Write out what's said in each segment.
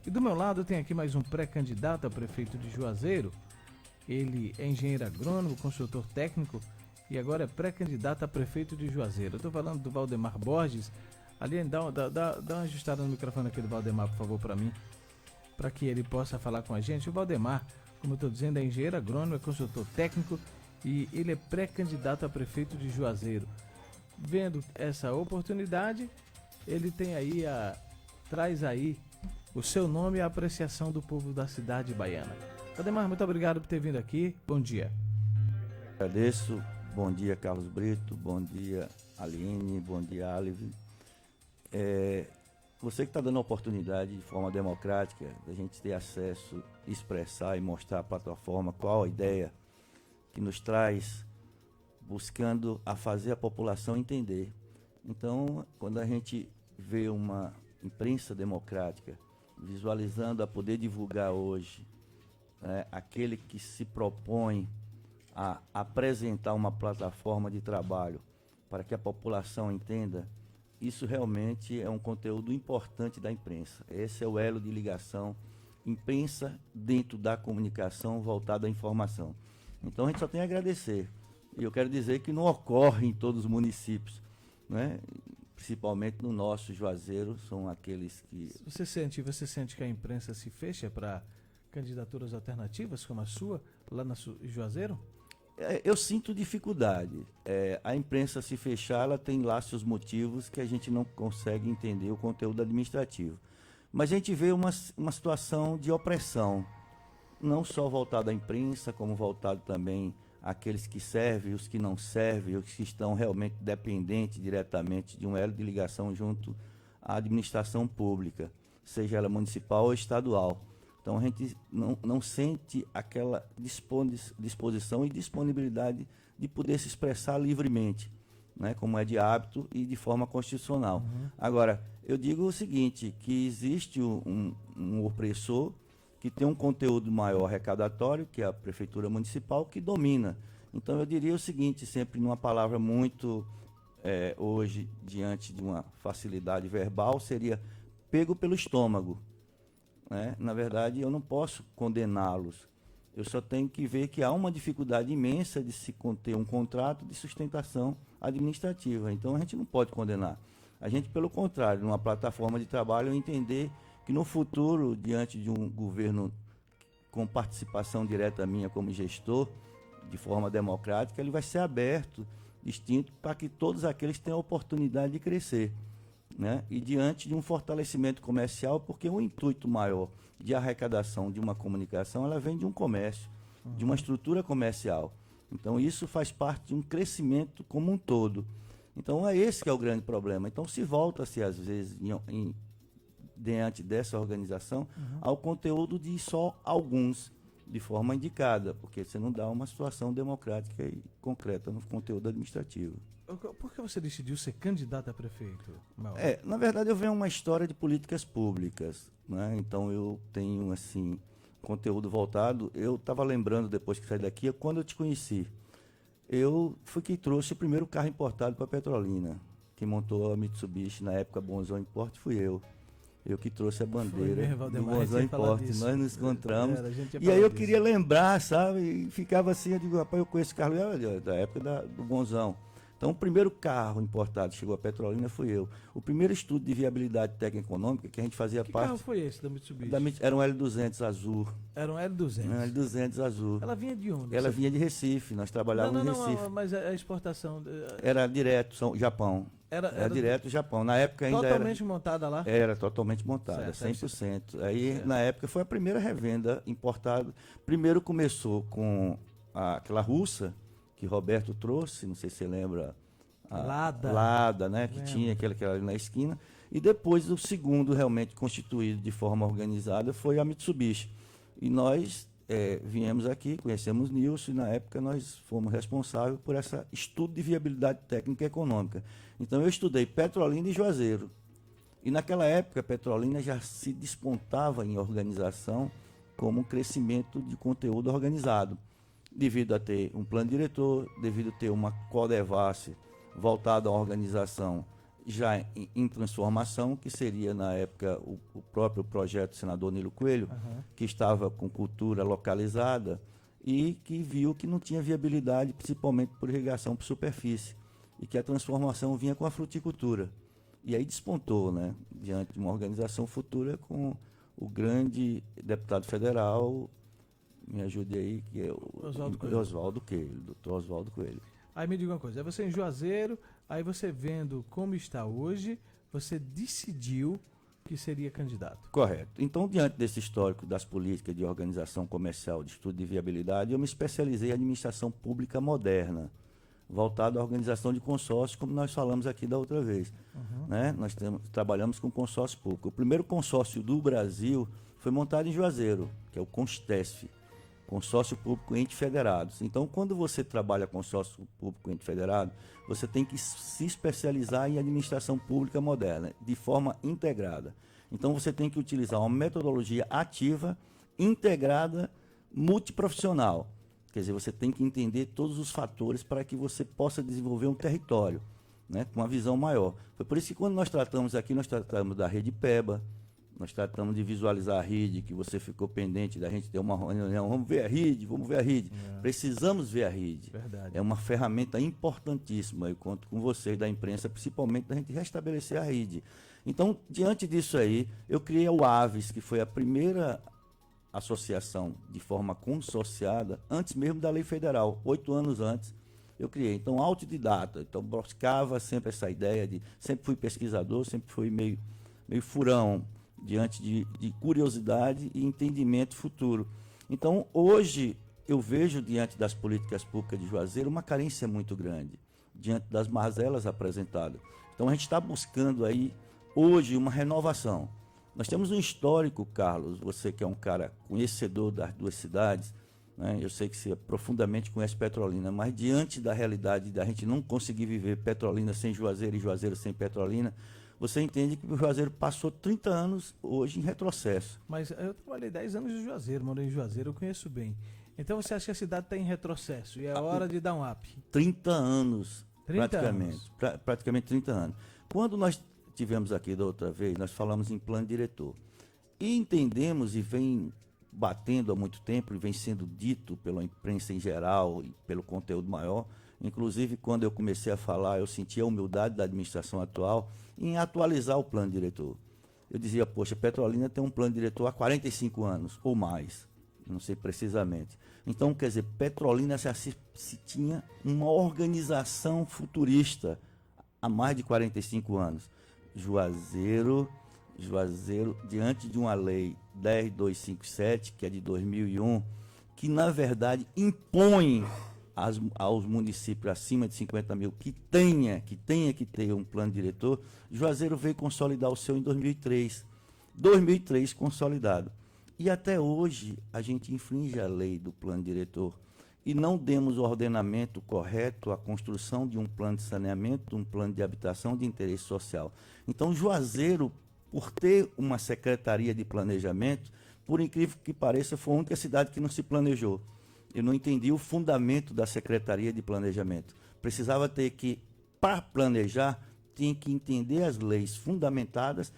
E do meu lado tem aqui mais um pré-candidato a prefeito de Juazeiro. Ele é engenheiro agrônomo, consultor técnico e agora é pré-candidato a prefeito de Juazeiro. Eu estou falando do Valdemar Borges. Aline, dá uma ajustada no microfone aqui do Valdemar, por favor, para mim, para que ele possa falar com a gente. O Valdemar, como eu estou dizendo, é engenheiro agrônomo, é consultor técnico e ele é pré-candidato a prefeito de Juazeiro. Vendo essa oportunidade, ele tem aí traz aí o seu nome e a apreciação do povo da cidade baiana. Valdemar, muito obrigado por ter vindo aqui. Bom dia. Agradeço. Bom dia, Carlos Brito. Bom dia, Aline. Bom dia, Alive. Você que está dando a oportunidade de forma democrática da gente ter acesso, expressar e mostrar a plataforma, qual a ideia que nos traz, buscando a fazer a população entender. Então, quando a gente vê uma imprensa democrática visualizando a poder divulgar hoje, aquele que se propõe a apresentar uma plataforma de trabalho para que a população entenda, isso realmente é um conteúdo importante da imprensa. Esse é o elo de ligação, imprensa dentro da comunicação voltada à informação. Então a gente só tem a agradecer. E eu quero dizer que não ocorre em todos os municípios, né? Principalmente no nosso Juazeiro, são aqueles que... Você sente que a imprensa se fecha para candidaturas alternativas como a sua, lá na Juazeiro? Eu sinto dificuldade. A imprensa se fechar, ela tem lá seus motivos que a gente não consegue entender o conteúdo administrativo. Mas a gente vê uma situação de opressão, não só voltado à imprensa, como voltado também àqueles que servem, os que não servem, os que estão realmente dependentes diretamente de um elo de ligação junto à administração pública, seja ela municipal ou estadual. Então a gente não sente aquela disposição e disponibilidade de poder se expressar livremente, né, como é de hábito e de forma constitucional. Uhum. Agora, eu digo o seguinte, que existe um opressor que tem um conteúdo maior arrecadatório, que é a Prefeitura Municipal, que domina. Então eu diria o seguinte, sempre numa palavra muito, hoje, diante de uma facilidade verbal, seria pego pelo estômago. Na verdade, eu não posso condená-los. Eu só tenho que ver que há uma dificuldade imensa de se conter um contrato de sustentação administrativa. Então, a gente não pode condenar. A gente, pelo contrário, numa plataforma de trabalho, entender que no futuro, diante de um governo com participação direta minha como gestor, de forma democrática, ele vai ser aberto, distinto, para que todos aqueles tenham a oportunidade de crescer. Né? E diante de um fortalecimento comercial, porque o intuito maior de arrecadação de uma comunicação, ela vem de um comércio, de uma estrutura comercial. Então isso faz parte de um crescimento como um todo. Então é esse que é o grande problema. Então se volta-se às vezes diante dessa organização ao conteúdo de só alguns, de forma indicada, porque você não dá uma situação democrática e concreta no conteúdo administrativo. Por que você decidiu ser candidato a prefeito, Mauro? Na verdade eu venho uma história de políticas públicas, né? Então eu tenho assim conteúdo voltado. Eu estava lembrando depois que saí daqui, quando eu te conheci, eu fui quem trouxe o primeiro carro importado para Petrolina. Quem montou a Mitsubishi na época Bonzão Import fui eu. Eu que trouxe a bandeira do Bonzão Import. Nós nos encontramos. E aí eu queria lembrar, sabe? E ficava assim, eu digo, rapaz, eu conheço o carro da época do Bonzão. Então, o primeiro carro importado que chegou a Petrolina fui eu. O primeiro estudo de viabilidade técnica econômica que a gente fazia parte... Que carro foi esse da Mitsubishi? Era um L200 azul. Era um L200? Um L200 azul. Ela vinha de onde? Ela vinha de Recife, nós trabalhávamos em Recife. Não, mas a exportação... Era direto, Japão. Era direto Japão. Na época ainda totalmente montada lá? Era totalmente montada, certo, 100%. Aí, na época, foi a primeira revenda importada. Primeiro começou com aquela russa, que Roberto trouxe, não sei se você lembra, Lada, né, que tinha aquela ali na esquina, e depois o segundo realmente constituído de forma organizada foi a Mitsubishi. E nós viemos aqui, conhecemos Nilson, e na época nós fomos responsáveis por esse estudo de viabilidade técnica e econômica. Então eu estudei Petrolina e Juazeiro. E naquela época Petrolina já se despontava em organização como um crescimento de conteúdo organizado, devido a ter um plano diretor, devido a ter uma Codevasse voltada à organização já em transformação, que seria, na época, o próprio projeto do senador Nilo Coelho, que estava com cultura localizada e que viu que não tinha viabilidade, principalmente por irrigação por superfície, e que a transformação vinha com a fruticultura. E aí despontou, né, diante de uma organização futura com o grande deputado federal, me ajude aí, que é o Oswaldo Coelho, doutor Oswaldo Coelho. Aí me diga uma coisa, aí você em Juazeiro, aí você vendo como está hoje, você decidiu que seria candidato. Correto. Então, diante desse histórico das políticas de organização comercial, de estudo de viabilidade, eu me especializei em administração pública moderna, voltado à organização de consórcios, como nós falamos aqui da outra vez. Né? Nós trabalhamos com consórcio público. O primeiro consórcio do Brasil foi montado em Juazeiro, que é o Constesf, Consórcio Público Ente Federados. Então, quando você trabalha consórcio público ente federado, você tem que se especializar em administração pública moderna, de forma integrada. Então, você tem que utilizar uma metodologia ativa, integrada, multiprofissional. Quer dizer, você tem que entender todos os fatores para que você possa desenvolver um território, né, com uma visão maior. Foi por isso que quando nós tratamos aqui, nós tratamos da rede PEBA, nós tratamos de visualizar a RID, que você ficou pendente da gente ter uma reunião, vamos ver a RID, vamos ver a RID. Precisamos ver a RID. Verdade. É uma ferramenta importantíssima, eu conto com vocês da imprensa, principalmente da gente restabelecer a RID. Então, diante disso aí, eu criei o AVES, que foi a primeira associação de forma consorciada, antes mesmo da lei federal, 8 anos antes, eu criei. Então, autodidata, então buscava sempre essa ideia de, sempre fui pesquisador, sempre fui meio furão, diante de curiosidade e entendimento futuro. Então, hoje, eu vejo, diante das políticas públicas de Juazeiro, uma carência muito grande, diante das mazelas apresentadas. Então, a gente está buscando aí, hoje, uma renovação. Nós temos um histórico, Carlos, você que é um cara conhecedor das duas cidades, né? Eu sei que você profundamente conhece Petrolina, mas diante da realidade da gente não conseguir viver Petrolina sem Juazeiro e Juazeiro sem Petrolina, você entende que o Juazeiro passou 30 anos hoje em retrocesso. Mas eu trabalhei 10 anos em Juazeiro, morei em Juazeiro, eu conheço bem. Então você acha que a cidade está em retrocesso e é hora de dar um up? 30 anos, 30 praticamente. anos. Praticamente 30 anos. Quando nós tivemos aqui da outra vez, nós falamos em plano diretor. E entendemos, e vem batendo há muito tempo, e vem sendo dito pela imprensa em geral e pelo conteúdo maior, inclusive quando eu comecei a falar, eu senti a humildade da administração atual em atualizar o plano diretor. Eu dizia, poxa, Petrolina tem um plano diretor há 45 anos, ou mais, não sei precisamente. Então, quer dizer, Petrolina se tinha uma organização futurista há mais de 45 anos. Juazeiro, diante de uma lei 10257, que é de 2001, que na verdade impõe aos municípios acima de 50 mil que tenha que ter um plano diretor, Juazeiro veio consolidar o seu em 2003. 2003 consolidado. E até hoje a gente infringe a lei do plano diretor e não demos o ordenamento correto à construção de um plano de saneamento, de um plano de habitação de interesse social. Então, Juazeiro, por ter uma secretaria de planejamento, por incrível que pareça, foi a única cidade que não se planejou. Eu não entendi o fundamento da Secretaria de Planejamento. Precisava ter que, para planejar, tinha que entender as leis fundamentadas,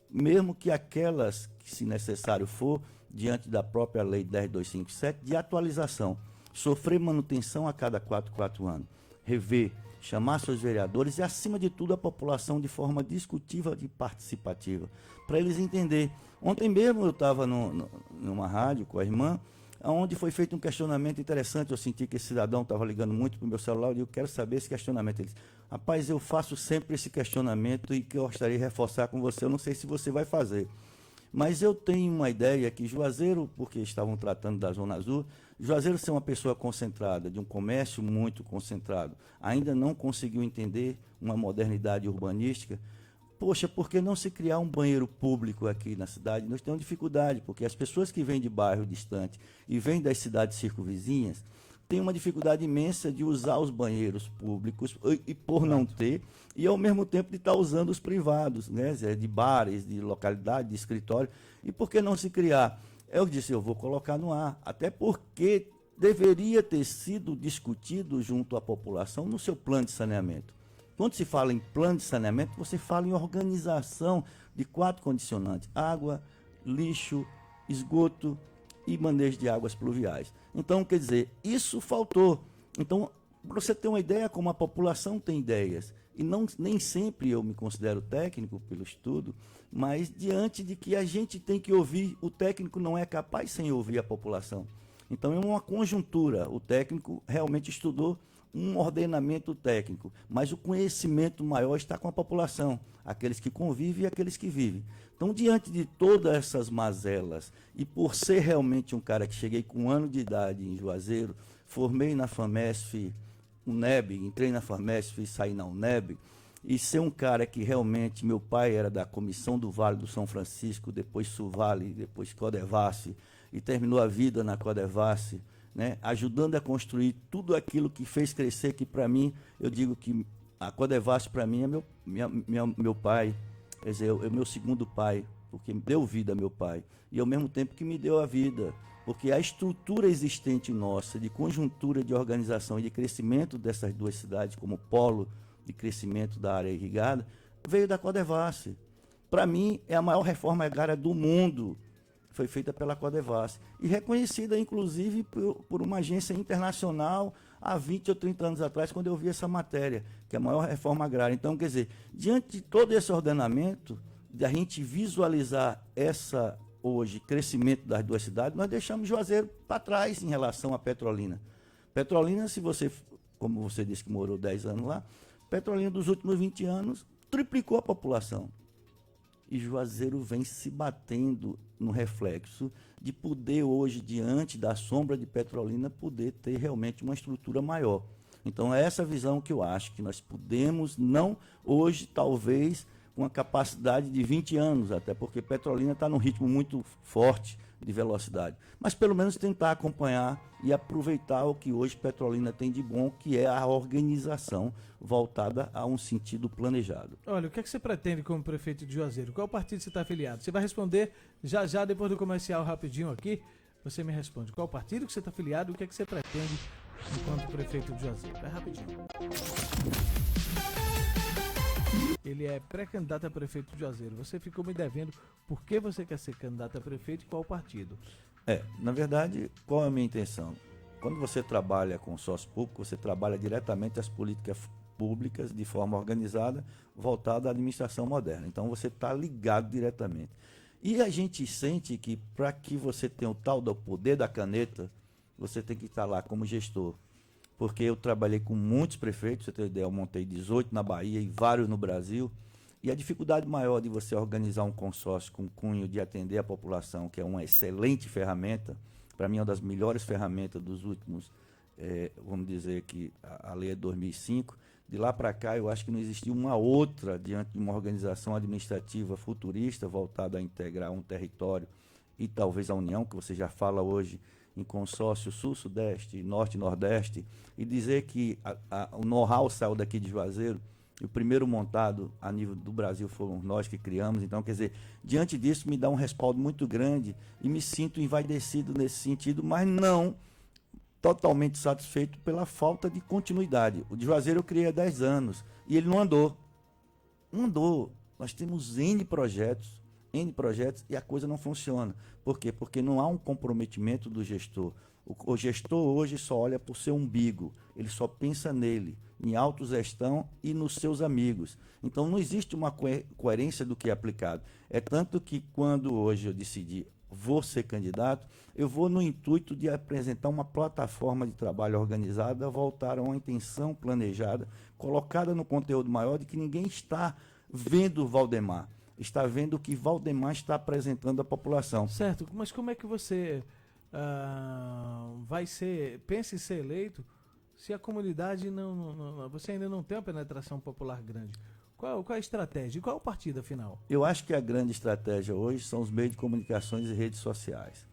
mesmo que aquelas que, se necessário for, diante da própria Lei 10257, de atualização. Sofrer manutenção a cada 4 anos. Rever, chamar seus vereadores e, acima de tudo, a população de forma discutiva e participativa, para eles entenderem. Ontem mesmo eu estava numa rádio com a irmã, onde foi feito um questionamento interessante. Eu senti que esse cidadão estava ligando muito para o meu celular e eu quero saber esse questionamento. Ele disse, rapaz, eu faço sempre esse questionamento e que eu gostaria de reforçar com você, eu não sei se você vai fazer. Mas eu tenho uma ideia que Juazeiro, porque estavam tratando da Zona Azul, Juazeiro ser uma pessoa concentrada, de um comércio muito concentrado, ainda não conseguiu entender uma modernidade urbanística. Poxa, por que não se criar um banheiro público aqui na cidade? Nós temos dificuldade, porque as pessoas que vêm de bairro distante e vêm das cidades circunvizinhas têm uma dificuldade imensa de usar os banheiros públicos e por não ter, e ao mesmo tempo de estar usando os privados, né, de bares, de localidade, de escritório. E por que não se criar? Eu disse, eu vou colocar no ar, até porque deveria ter sido discutido junto à população no seu plano de saneamento. Quando se fala em plano de saneamento, você fala em organização de 4 condicionantes: água, lixo, esgoto e manejo de águas pluviais. Então, quer dizer, isso faltou. Então, para você ter uma ideia, como a população tem ideias, e nem sempre eu me considero técnico pelo estudo, mas diante de que a gente tem que ouvir, o técnico não é capaz sem ouvir a população. Então é uma conjuntura, o técnico realmente estudou um ordenamento técnico, mas o conhecimento maior está com a população, aqueles que convivem e aqueles que vivem. Então, diante de todas essas mazelas, e por ser realmente um cara que cheguei com 1 ano de idade em Juazeiro, formei na FAMESF, UNEB, entrei na FAMESF e saí na UNEB, e ser um cara que realmente, meu pai era da Comissão do Vale do São Francisco, depois Suvale, depois Codevasf, e terminou a vida na Codevasf, né, ajudando a construir tudo aquilo que fez crescer, que para mim, eu digo que a Codevasf para mim é meu pai, quer dizer, é meu segundo pai, porque deu vida a meu pai, e ao mesmo tempo que me deu a vida, porque a estrutura existente nossa, de conjuntura de organização e de crescimento dessas 2 cidades, como polo de crescimento da área irrigada, veio da Codevasf. Para mim, é a maior reforma agrária do mundo, foi feita pela Codevasf, e reconhecida, inclusive, por uma agência internacional há 20 ou 30 anos atrás, quando eu vi essa matéria, que é a maior reforma agrária. Então, quer dizer, diante de todo esse ordenamento, de a gente visualizar hoje, crescimento das 2 cidades, nós deixamos Juazeiro para trás em relação a Petrolina. Petrolina, se você, como você disse que morou 10 anos lá, Petrolina dos últimos 20 anos triplicou a população. E Juazeiro vem se batendo no reflexo de poder hoje, diante da sombra de Petrolina, poder ter realmente uma estrutura maior. Então é essa visão que eu acho que nós podemos, não hoje, talvez, com a capacidade de 20 anos, até porque Petrolina está num ritmo muito forte de velocidade, mas pelo menos tentar acompanhar e aproveitar o que hoje Petrolina tem de bom, que é a organização voltada a um sentido planejado. Olha, o que é que você pretende como prefeito de Juazeiro? Qual partido você está afiliado? Você vai responder já depois do comercial rapidinho aqui, você me responde. Qual partido que você está afiliado e o que é que você pretende enquanto prefeito de Juazeiro? É rapidinho. Ele é pré-candidato a prefeito de Juazeiro. Você ficou me devendo por que você quer ser candidato a prefeito e qual partido? Na verdade, qual é a minha intenção? Quando você trabalha com sócio público, você trabalha diretamente as políticas públicas de forma organizada, voltada à administração moderna. Então, você está ligado diretamente. E a gente sente que, para que você tenha o tal do poder da caneta, você tem que estar lá como gestor. Porque eu trabalhei com muitos prefeitos, você tem ideia, eu montei 18 na Bahia e vários no Brasil, e a dificuldade maior de você organizar um consórcio com cunho de atender a população, que é uma excelente ferramenta, para mim é uma das melhores ferramentas dos últimos, vamos dizer que a lei é 2005, de lá para cá eu acho que não existiu uma outra diante de uma organização administrativa futurista voltada a integrar um território e talvez a União, que você já fala hoje, em consórcio sul-sudeste, norte-nordeste, e dizer que o know-how saiu daqui de Juazeiro, e o primeiro montado a nível do Brasil fomos nós que criamos. Então, quer dizer, diante disso me dá um respaldo muito grande e me sinto envaidecido nesse sentido, mas não totalmente satisfeito pela falta de continuidade. O de Juazeiro eu criei há 10 anos e ele não andou. Não andou. Nós temos N projetos e a coisa não funciona. Por quê? Porque não há um comprometimento do gestor. O gestor hoje só olha por seu umbigo, ele só pensa nele, em autogestão e nos seus amigos. Então não existe uma coerência do que é aplicado. É tanto que quando hoje eu decidi vou ser candidato, eu vou no intuito de apresentar uma plataforma de trabalho organizada, voltar a uma intenção planejada, colocada no conteúdo maior de que ninguém está vendo o Valdemar. Está vendo o que Valdemar está apresentando à população. Certo, mas como é que você pensa em ser eleito se a comunidade você ainda não tem uma penetração popular grande? Qual é a estratégia? E qual é o partido, afinal? Eu acho que a grande estratégia hoje são os meios de comunicações e redes sociais.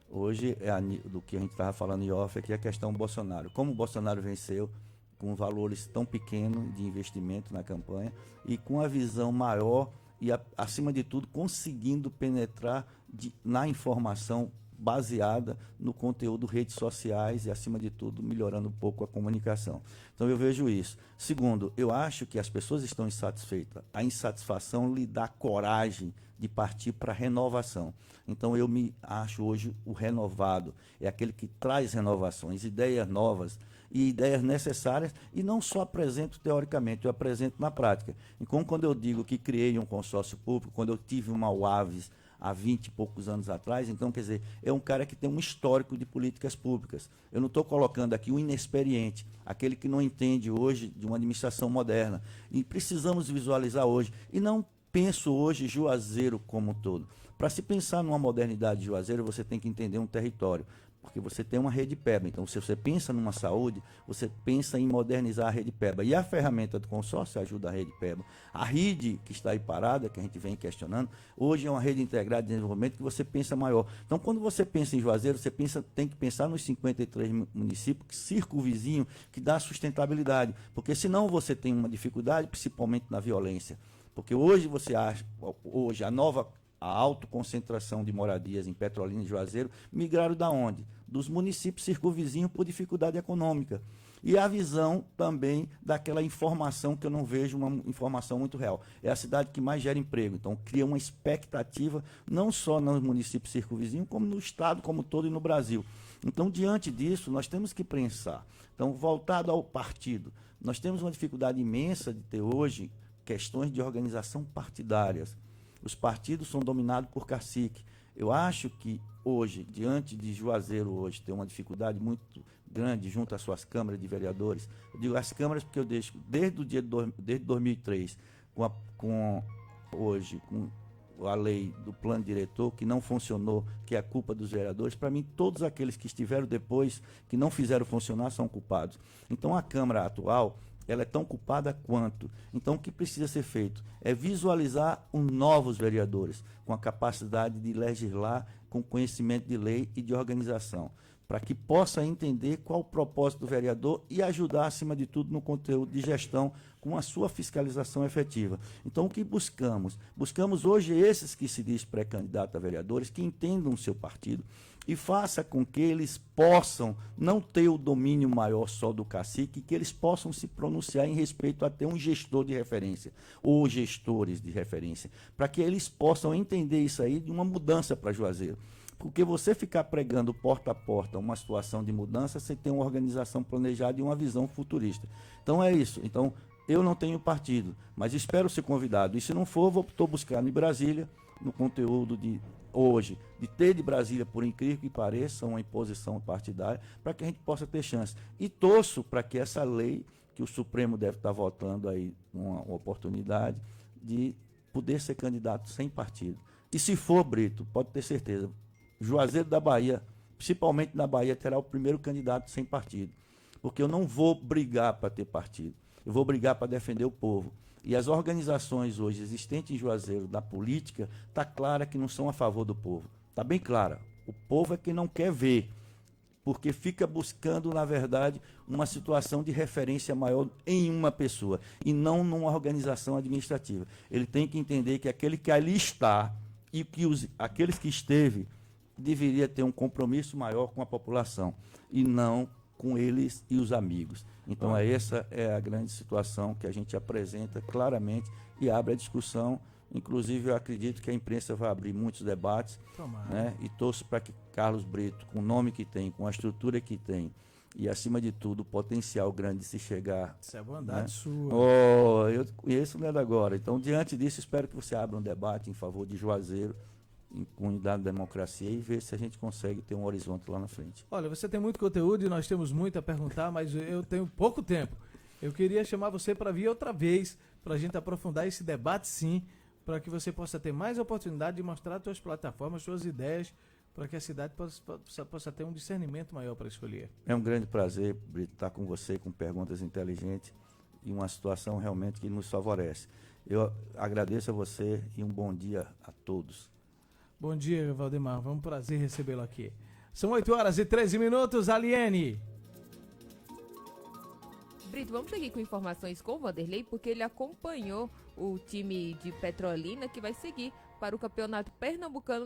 Hoje, do que a gente estava falando em off aqui, a questão Bolsonaro. Como o Bolsonaro venceu com valores tão pequenos de investimento na campanha e com a visão maior e, acima de tudo, conseguindo penetrar na informação baseada no conteúdo redes sociais e, acima de tudo, melhorando um pouco a comunicação. Então, eu vejo isso. Segundo, eu acho que as pessoas estão insatisfeitas. A insatisfação lhe dá coragem de partir para a renovação. Então, eu me acho hoje o renovado. É aquele que traz renovações, ideias novas e ideias necessárias, e não só apresento teoricamente, eu apresento na prática. Então, quando eu digo que criei um consórcio público, quando eu tive uma UAVES há 20 e poucos anos atrás, então, quer dizer, é um cara que tem um histórico de políticas públicas. Eu não estou colocando aqui o inexperiente, aquele que não entende hoje de uma administração moderna. E precisamos visualizar hoje. E não penso hoje Juazeiro como um todo. Para se pensar numa modernidade de Juazeiro, você tem que entender um território, porque você tem uma rede PEBA. Então, se você pensa numa saúde, você pensa em modernizar a rede PEBA. E a ferramenta do consórcio ajuda a rede PEBA. A rede que está aí parada, que a gente vem questionando, hoje é uma rede integrada de desenvolvimento que você pensa maior. Então, quando você pensa em Juazeiro, você tem que pensar nos 53 municípios, circunvizinho, que dá sustentabilidade. Porque senão você tem uma dificuldade, principalmente na violência. Porque hoje você acha, hoje a autoconcentração de moradias em Petrolina e Juazeiro migraram da onde? Dos municípios circunvizinhos por dificuldade econômica. E a visão também daquela informação que eu não vejo uma informação muito real. É a cidade que mais gera emprego. Então, cria uma expectativa não só nos municípios circunvizinhos, como no estado como todo e no Brasil. Então, diante disso, nós temos que pensar. Então, voltado ao partido, nós temos uma dificuldade imensa de ter hoje questões de organização partidárias. Os partidos são dominados por cacique. Eu acho que hoje, diante de Juazeiro hoje, tem uma dificuldade muito grande junto às suas câmaras de vereadores. Eu digo as câmaras porque eu deixo, desde 2003, com a lei do plano diretor, que não funcionou, que é a culpa dos vereadores, para mim, todos aqueles que estiveram depois, que não fizeram funcionar, são culpados. Então, a Câmara atual, ela é tão culpada quanto. Então, o que precisa ser feito é visualizar os novos vereadores com a capacidade de legislar, com conhecimento de lei e de organização, para que possa entender qual o propósito do vereador e ajudar, acima de tudo, no conteúdo de gestão com a sua fiscalização efetiva. Então, o que buscamos? Buscamos hoje esses que se diz pré-candidato a vereadores, que entendam o seu partido e faça com que eles possam não ter o domínio maior só do cacique, que eles possam se pronunciar em respeito a ter um gestor de referência, ou gestores de referência, para que eles possam entender isso aí de uma mudança para Juazeiro. Porque você ficar pregando porta a porta uma situação de mudança, você tem uma organização planejada e uma visão futurista. Então é isso. Então, eu não tenho partido, mas espero ser convidado. E se não for, estou buscando em Brasília, no conteúdo de hoje, de ter de Brasília, por incrível que pareça, uma imposição partidária, para que a gente possa ter chance. E torço para que essa lei, que o Supremo deve estar votando aí, uma oportunidade de poder ser candidato sem partido. E se for, Brito, pode ter certeza, Juazeiro da Bahia, principalmente na Bahia, terá o primeiro candidato sem partido. Porque eu não vou brigar para ter partido. Eu vou brigar para defender o povo. E as organizações hoje existentes em Juazeiro, da política, está clara que não são a favor do povo. Está bem clara. O povo é que não quer ver. Porque fica buscando, na verdade, uma situação de referência maior em uma pessoa. E não numa organização administrativa. Ele tem que entender que aquele que ali está e que aqueles que esteve deveria ter um compromisso maior com a população. E não com eles e os amigos. Então, essa é a grande situação que a gente apresenta claramente e abre a discussão. Inclusive, eu acredito que a imprensa vai abrir muitos debates, né? E torço para que Carlos Brito, com o nome que tem, com a estrutura que tem, e, acima de tudo, o potencial grande de se chegar... Isso é bondade, né? Sua. Eu conheço o Neto agora. Então, diante disso, espero que você abra um debate em favor de Juazeiro, em unidade da democracia, e ver se a gente consegue ter um horizonte lá na frente. Olha, você tem muito conteúdo e nós temos muito a perguntar, mas eu tenho pouco tempo. Eu queria chamar você para vir outra vez, para a gente aprofundar esse debate, sim, para que você possa ter mais oportunidade de mostrar suas plataformas, suas ideias, para que a cidade possa ter um discernimento maior para escolher. É um grande prazer, Brito, estar com você, com perguntas inteligentes e uma situação realmente que nos favorece. Eu agradeço a você e um bom dia a todos. Bom dia, Valdemar. Foi um prazer recebê-lo aqui. São 8h13, Aliene. Brito, vamos seguir com informações com o Vanderlei, porque ele acompanhou o time de Petrolina, que vai seguir para o Campeonato Pernambucano